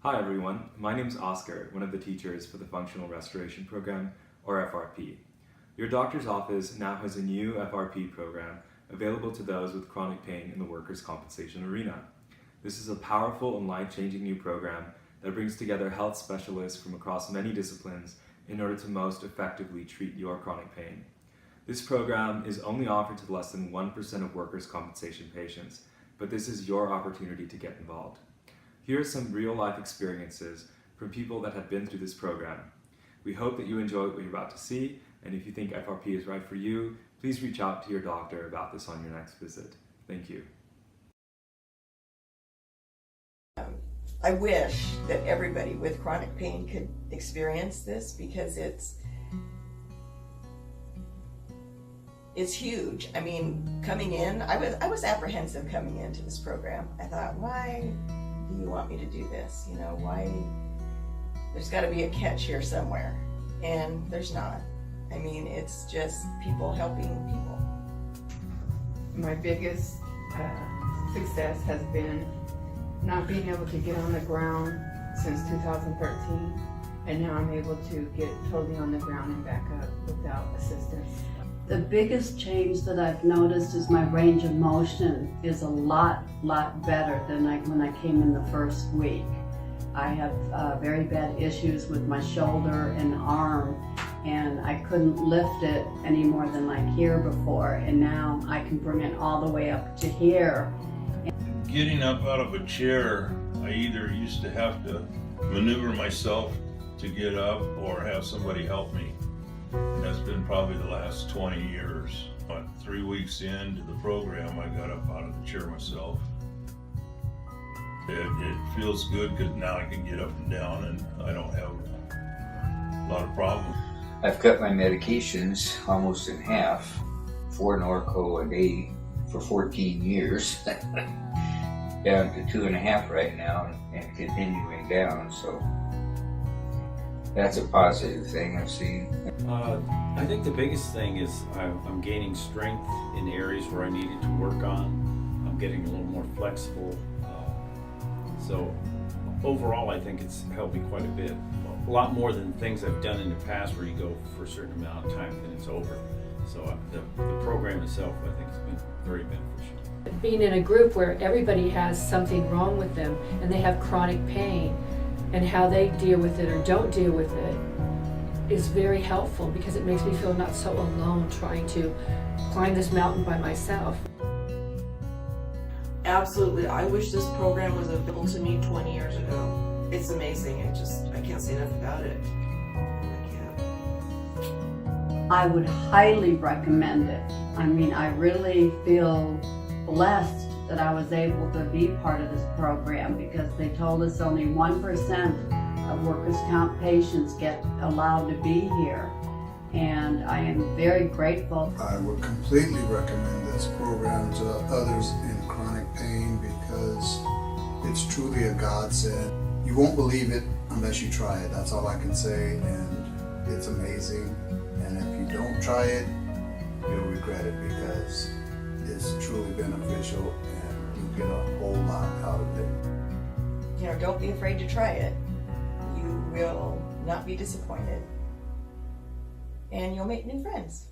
Hi everyone, my name is Oscar, one of the teachers for the Functional Restoration Program, or FRP. Your doctor's office now has a new FRP program available to those with chronic pain in the workers' compensation arena. This is a powerful and life-changing new program that brings together health specialists from across many disciplines in order to most effectively treat your chronic pain. This program is only offered to less than 1% of workers' compensation patients, but this is your opportunity to get involved. Here are some real-life experiences from people that have been through this program. We hope that you enjoy what you're about to see, and if you think FRP is right for you, please reach out to your doctor about this on your next visit. Thank you. I wish that everybody with chronic pain could experience this because it's huge. I mean, coming in, I was apprehensive coming into this program. I thought, why do you want me to do this? You know, why? There's got to be a catch here somewhere, and there's not. I mean, it's just people helping people. My biggest success has been not being able to get on the ground since 2013, and now I'm able to get totally on the ground and back up without assistance. The biggest change that I've noticed is my range of motion is a lot better than when I came in the first week. I have very bad issues with my shoulder and arm, and I couldn't lift it any more than like here before, and now I can bring it all the way up to here. Getting up out of a chair, I either used to have to maneuver myself to get up or have somebody help me. And that's been probably the last 20 years. But 3 weeks into the program, I got up out of the chair myself. It feels good because now I can get up and down and I don't have a lot of problems. I've cut my medications almost in half, 4 Norco a day for 14 years, down to 2.5 right now and continuing down, so that's a positive thing I've seen. I think the biggest thing is I'm gaining strength in areas where I needed to work on. I'm getting a little more flexible. So overall, I think it's helped me quite a bit. A lot more than things I've done in the past where you go for a certain amount of time and it's over. So the program itself, I think, has been very beneficial. Being in a group where everybody has something wrong with them and they have chronic pain, and how they deal with it or don't deal with it is very helpful because it makes me feel not so alone trying to climb this mountain by myself. Absolutely. I wish this program was available to me 20 years ago. It's amazing. I can't say enough about it. I would highly recommend it. I mean, I really feel blessed that I was able to be part of this program because they told us only 1% of workers' comp patients get allowed to be here. And I am very grateful. I would completely recommend this program to others in chronic pain because it's truly a godsend. You won't believe it unless you try it. That's all I can say, and it's amazing. And if you don't try it, you'll regret it because it's truly beneficial and you get a whole lot out of it. You know, don't be afraid to try it. You will not be disappointed, and you'll make new friends.